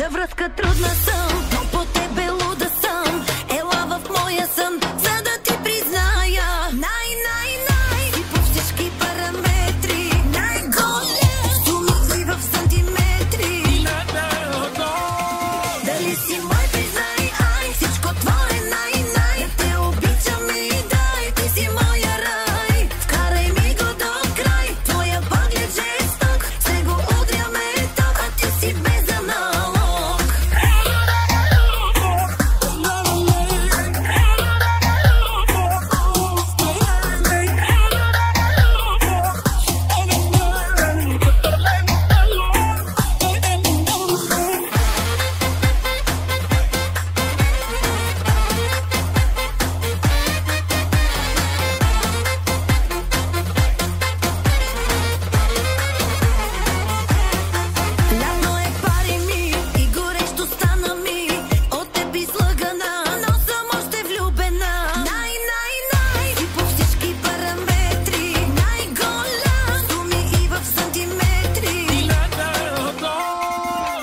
За връзка трудна съм, но по тебе луда съм. Ела в моя сън, за да ти призная. Най си по всички параметри. Най-голям суми и в сантиметри. Дали си мой, признай, ай, всичко твое най-най. Да те обичам и дай, ти си моя рай. Вкарай ми го до край, твоя поглед жесток. Се го удряме ток, а ти си без аналог. Лятно е, пари ми и горещо стана ми. От теб излъгана, но съм още влюбена. Най си по всички параметри. Най-голям суми и в сантиметри.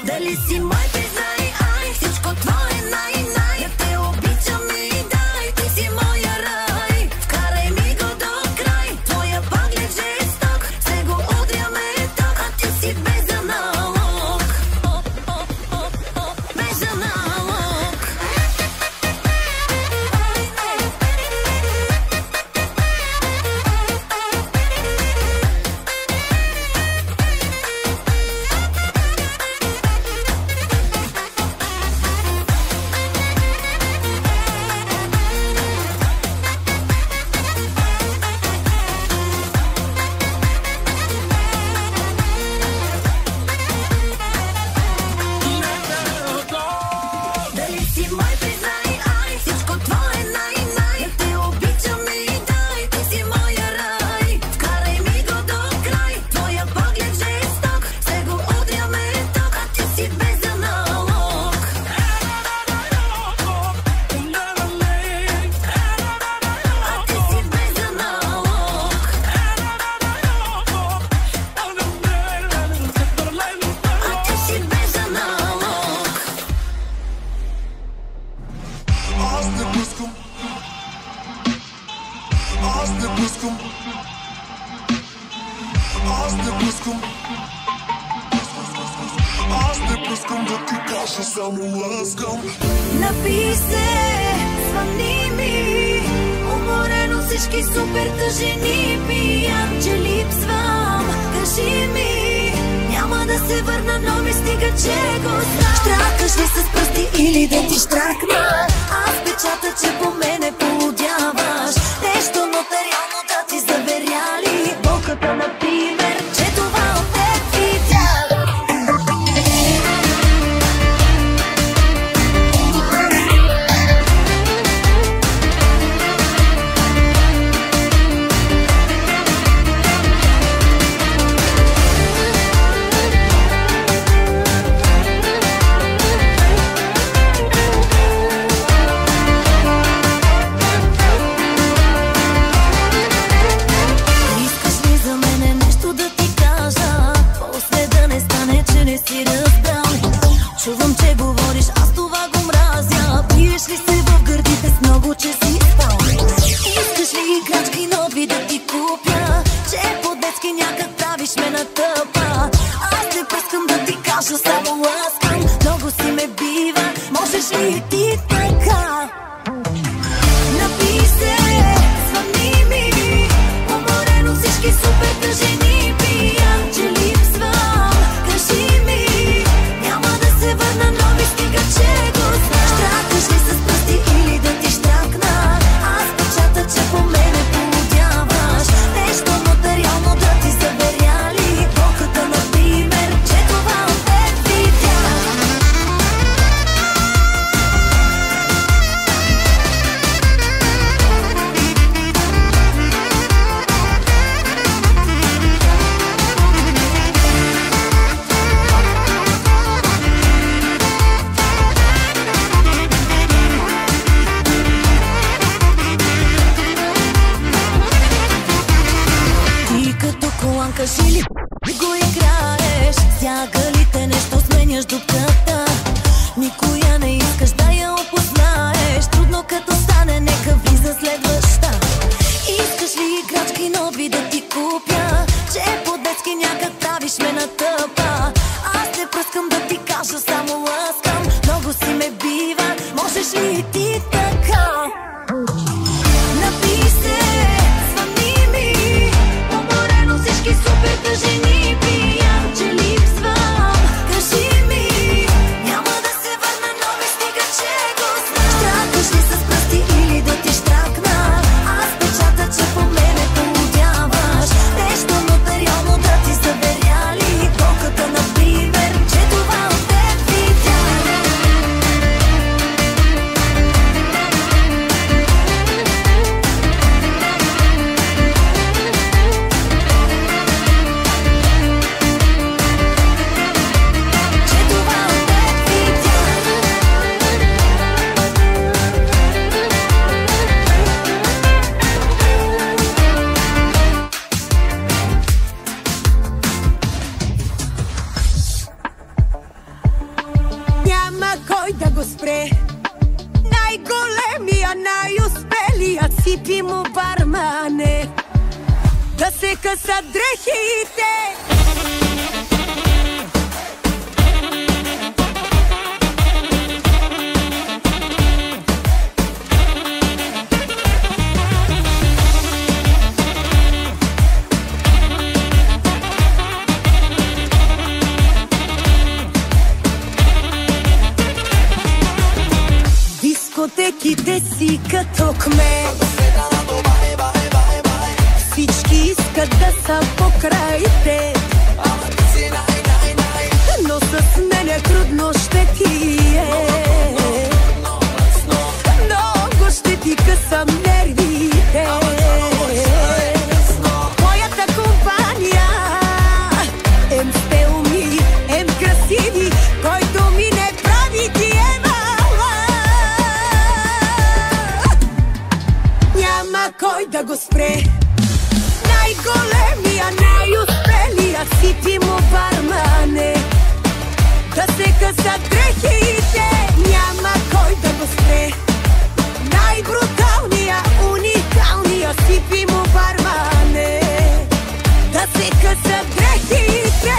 Дали си мой, признай, ай, всичко твое най-най. Да те обичам и дай, ти си моя рай. Вкарай ми го до край, твоя поглед жесток. Се го удряме ток, а ти си без аналог. Без аналог. Дали си мой, признай, ай, всичко твое най-най. Да те обичам и дай, ти си моя рай. Вкарай ми го до край, твоя поглед жесток. Се го удряме ток, а ти си без аналог. А ти си без аналог. А ти си без аналог. Аз не пускам. Аз не пускам. Аз не пускам. Аз не пускам да ти кажа, само лъскам. Написе, звъни ми. Уморено всички супер тъжени. Пиян, че липсвам. Кажи ми, няма да се върна, но ми стига, че го знам. Штракаш ли с пръсти или да ти штракна? Аз печата, че по мене полудяваш. Нещо нотариално да ти заверяли. Болката, например, че това от теб видях. Искаш ли за мене нещо да ти кажа? После да не стане, че не си разбрал. Чувам, че говориш, аз това го мразя. Биеш ли се в гърдите с много, че си спал? Искаш ли играчки нови да ти купя? Че по-детски някак правиш ме на тъпа. Аз не пускам да ти кажа, само ласкам. Много си ме бива, можеш ли и ти така? Написе, звъни ми. Уморено всички супер тъжени. Пиян, че липсвам. Кажи ми, няма да се върна, но ми стига, че го знам. Штракаш ли с пръсти или да ти штракна? Аз печата, че по мене полудяваш. Нещо нотариално да ти заверяли. Болката, например, че това от теб видях. Кажи ли го играеш? Сягалите нещо сменяш дупката. обичам, само ласкам. Много си ме бива, можеш ли и ти така? Напий се, звъни ми, уморено всички супер тъжени пиян, че липсвам. Кажи ми, няма да се върна, но ми стига, че го знам. Щракаш ли с пръсти или да ти щракна? Аз печата, че по мене полудяваш. Нещо нотариално да ти заверяли, колката например, че това от теб видя. Няма кой да го спре. Най-големия, най-успелия ципи му бармане. Да се късат дрехите. Дискотеките си като кмет. Всички искат да са покрай теб, но с мене трудно ще ти е. Много ще ти късам нервите. Моята компания ем сте умни, ем красиви, който ми не прави ти е мала. Няма кой да го спре. Най-големия, най-успелия ципи му бармане. Да се късат дрехите. Няма кой да го спре. Най-бруталния, уникалния ципи му бармане. Да се късат дрехите.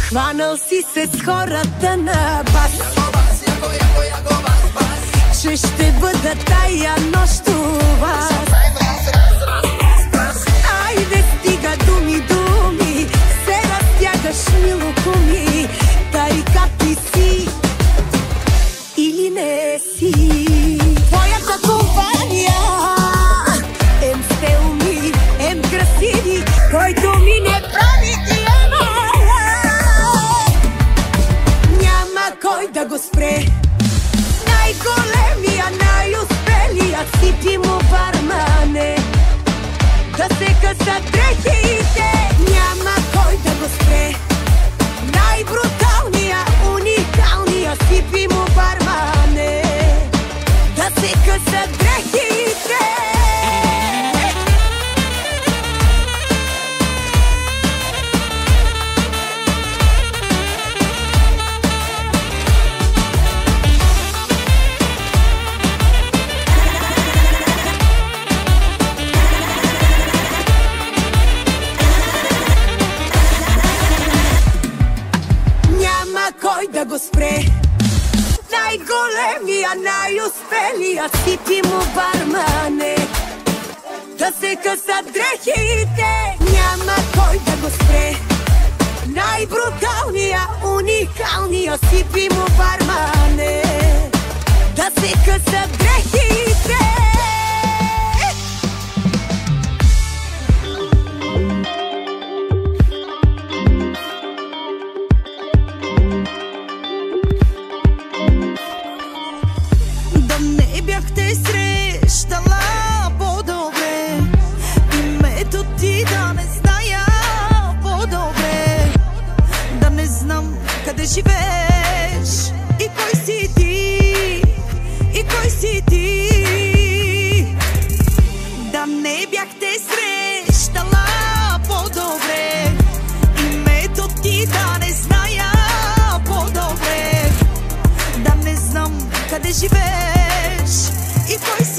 Хванал си се с хората на бас, че ще бъда тая нощ у вас. Айде стига думи, думи, се разтягаш мило куми. Тай как ти си или не си. Твоята компания ем сте умни, ем красиви, който ми не прави ти е мала. Няма кой да го спре. Най-големия, най-успелия ципи му бармане. Да се късат дрехите. Няма кой да го спре. Най-бруталния, уникалния ципи му бармане. Да се късат дрехите. Кой да го спре. Най-големия, най-успелия ципи му бармане. Да се късат дрехите. Няма кой да го спре. Най-бруталния, уникалния ципи му бармане. Да се късат дрехите. Бяхте срещала по-добре, името ти да не зная по-добре, да не знам къде живееш и кой си ти, и кой си ти. Да не бяхте срещала по-добре, името ти да не зная по-добре, да не знам къде живееш и кой си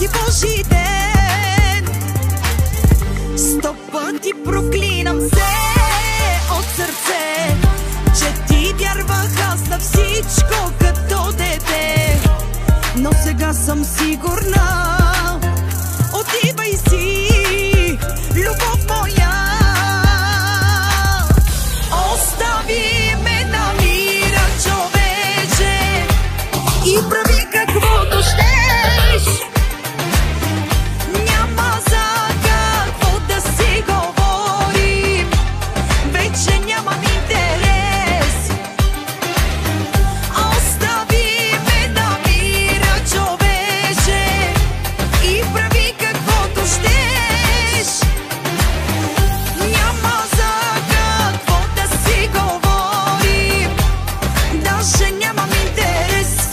всеки Божи ден. 100 пъти проклинам се от сърце, че ти вярвах аз на всичко като дете. Но сега съм сигурна, отивай си, любов моя. Остави ме на мира, човече, и прави каквото щеш. Няма за какво да си говорим, вече нямам интерес. Остави ме на мира, човече, и прави каквото щеш. Няма за какво да си говорим, даже нямам интерес.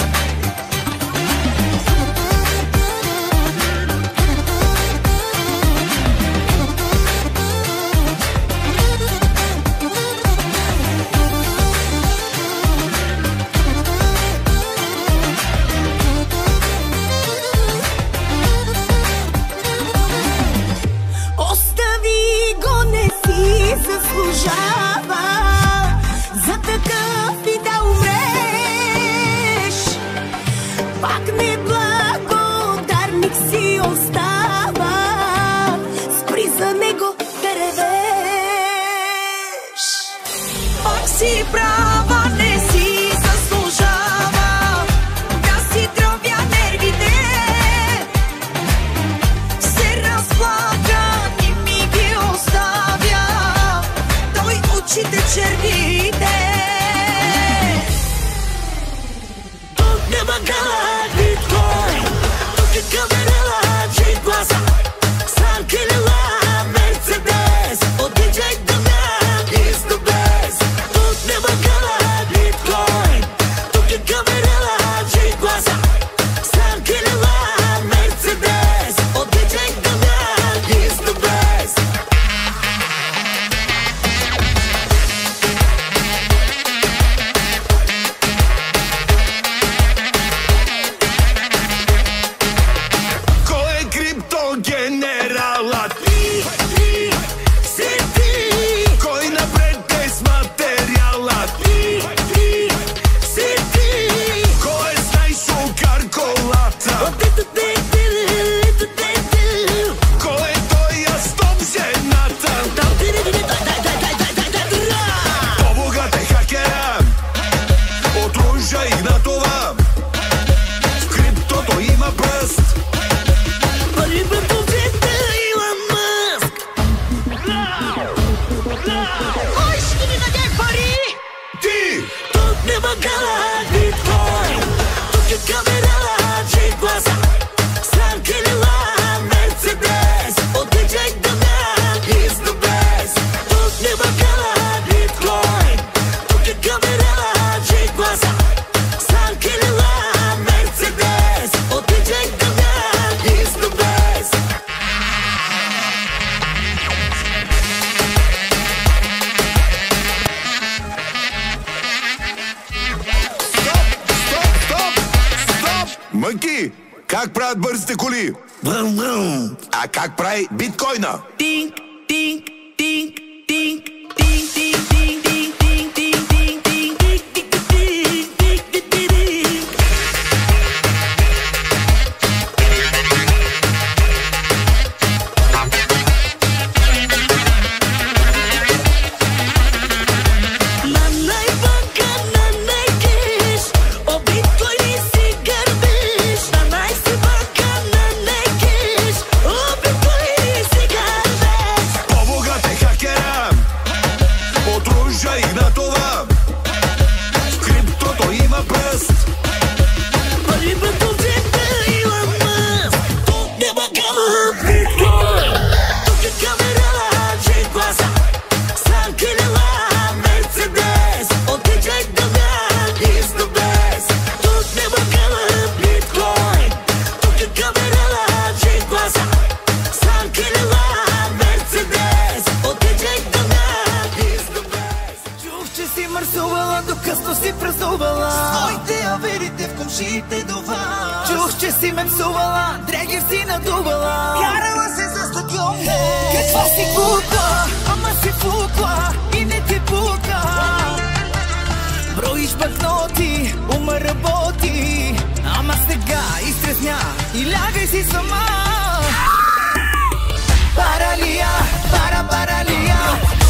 Остави го, не си заслужава за такъв и да умреш. Пак неблагодарник си остава, спри за него да ревеш. Пак си права, не си заслужава да си тровя нервите. Се разплака и ми ги оставя, той очите черните. Тук няма гала биткоин, тук е камерала, че гласа Санкелела, Мерцедес, от диджей Дамян и с the best. Тук няма гала биткоин, тук е камерала, че гласа Санкелела, Мерцедес, от диджей Дамян и с the best. Кой е криптогенералът? Си ти, Кой напред е с материалът? си ти. Кой е с най-шукар колата? Кой е той стоп жената? По-богат е хакера от Ружа Игнатова. В криптото има пръст. Пари бе повета Илон Мъск. Кой ще ни даде пари? Ти! Тук няма гала биткоин, тук е камерала, че гласа Санкелела, Мерцедес, от диджей Дамян и с the best. Тук няма гала биткоин, тук е камерала, че гласа Санкелела, Мерцедес, от диджей Дамян и с the best. Стоп! Мънки! Как правят бързите коли? Брум, брум. А как прави биткоина? Тинг, тинг, тинг, тинг, тинг, тинг, тинг, тинг, тинг, тинг, тинг, тинг, тинг, тинг, тинг, тинг, тинг, тинг. На най-банка, на най-кеш, о биткоини си гърбиш. На най-си-банка, на най-кеш, о биткоини си гърбиш. По-богат е хакера от Ружа Игнатова. В криптото има пръст. Пари бе повета Илон Мъск. Тук няма гала биткоин, тук е камерала, че гласа Санкелела, Мерцедес, от диджей Дамян и с the best. Тук няма гала биткоин, тук е камерала, че гласа Санкелела, Мерцедес, от диджей Дамян и с the best. Чух, че си мърсувала, докъсно си празнувала. Своите аверите в комшите дова. Чух, че си ме псувала, дрегер си надувала. Карала се за стадион. Каква си кукла, ама си фукла и не ти пука. Броиш банкноти, ума работи, ама сега изтрезня и лягай си сама. Паралия, паралия,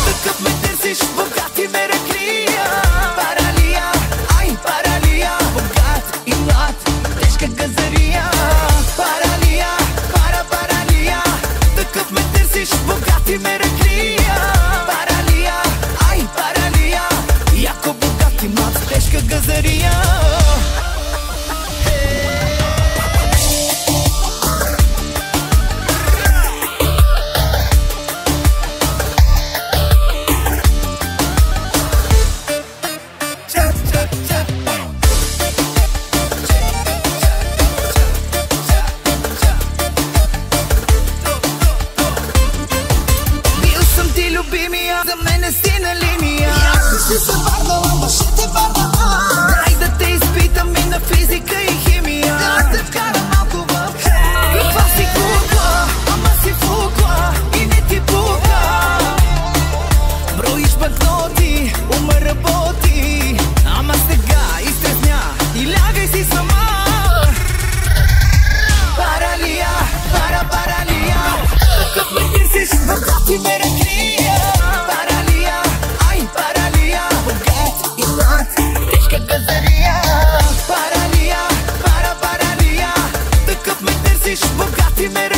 такъв ме търсиш, богати ме ръклия. Паралия, ай паралия, богат и млад, тежка газария. Паралия, паралия, такъв ме търсиш, богати ме ръклия. Паралия, ай паралия, яко богат и млад, тежка газария. За мене си на линия. Аз си се върнала, ма ще те върна. Дай да те изпитам и на физика и химия. Да те вкара малко в Каква си кукла, ама си фукла и не ти пука. Броиш банкноти, ума работи, ама сега изтрезня и лягай си сама. Паралия, паралия, такъв ме търсиш, богати ме ръклия. Паралия, ай паралия, богат и млад, тежка газария. Паралия, паралия, такъв ме търсиш, богати ме ръклия.